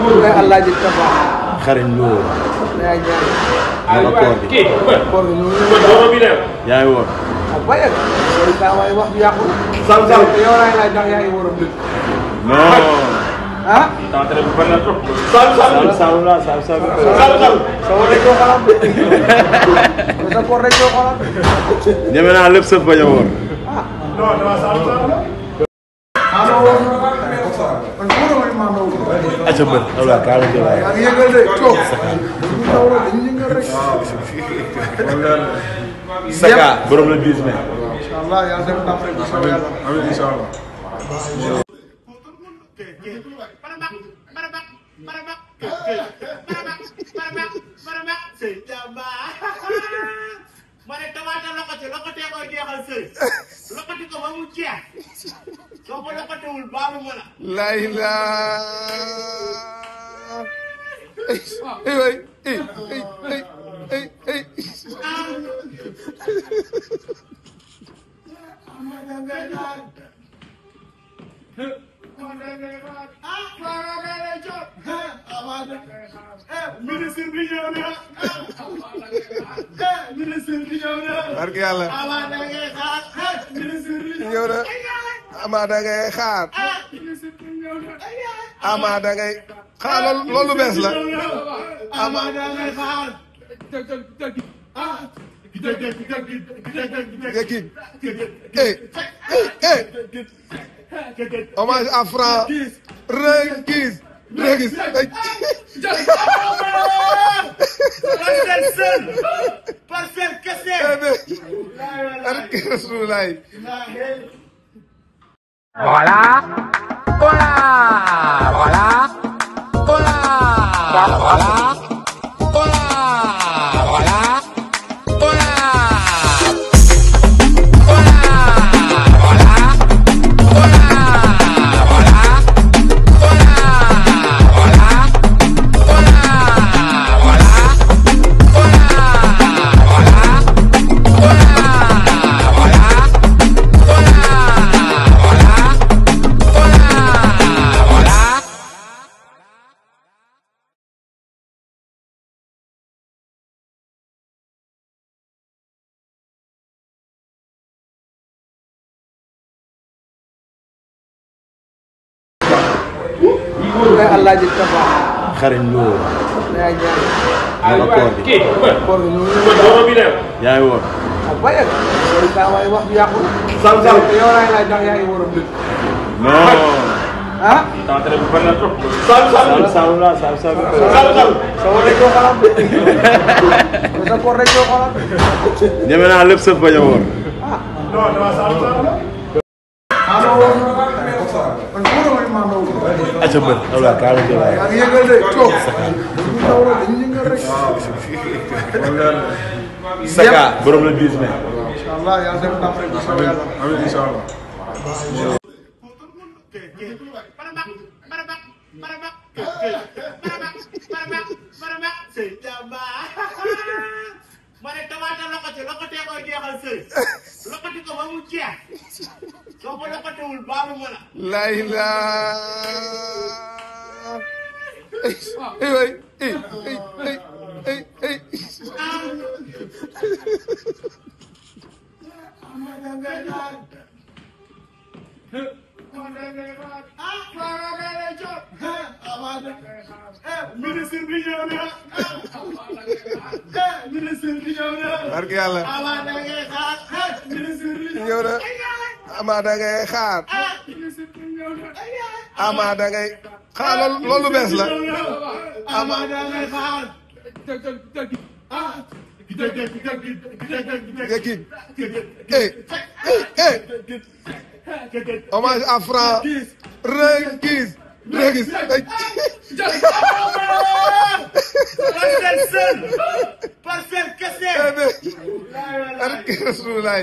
Allah ji tafa xariñ Lo. yaa ngi naka koor gi. koor gi ñu yaa ngi woor. ak bayal loolu daa waay wax ju yàqu Sal yow laay laaj ndax yaa ngi waroon dëgg non. ah Sal la Sal. sa war nañ koo xalaat de sa koor nañ koo xalaat ñeme naa lépp sëf bañ a woor. acca bët wala kaa la jëlaat. ak yëngal de toog dañu yëngal rek Saka borom la 10 mai. incha allah yàlla def ndam rek incha allah amiin incha allah mane tamaata loxoti koy jeexal sëriñ loxoti ko ba mu jeex soo ko loxotiwul baalu mën a la ilaha ministre bi ñëw na ministre bi ñëw na barke yàlla Amada ngay xaar ministre bi ñëw na Amada ngay xaar Amada ngay xaar loolu bees la Amada ngay xaar hommage à Franc Rengis parcelle kese Voilà. Hola. Voilà. Hola. Voilà. Hola. Voilà. Hola. Hola. Voilà. Hola. Voilà. Hola. Voilà. Hola. Voilà. Allah ji tafa xariñ Lo. yaa ngi naka koor gi. koor gi ñu yaa ngi woor. ak bayal loolu daa waay wax ju yàqu yow laay laaj ndax yaa ngi waroon dëgg non. ah Sal la Sal. sa war nañ koo xalaat de sa koor nañ koo xalaat ñeme naa lépp sëf bañ a woor. acca bët wala kaa la jëlaat. ak yëngal de toog dañu yëngal rek Saka borom la 10 mai. incha allah yàlla def ndam rek incha allah amiin incha allah mane tamaata loxoti koy jeexal sëriñ loxoti ko ba mu jeex soo ko loxotiwul baalu mën a la ilaha ministre bi ñëw na ministre bi ñëw na barke yàlla Amada ngay xaar ministre bi ñëw na Amada ngay xaar Amada ngay xaar loolu bees la Amada ngay xaar hommage à Franc Rengis parcelle kese Rasulullah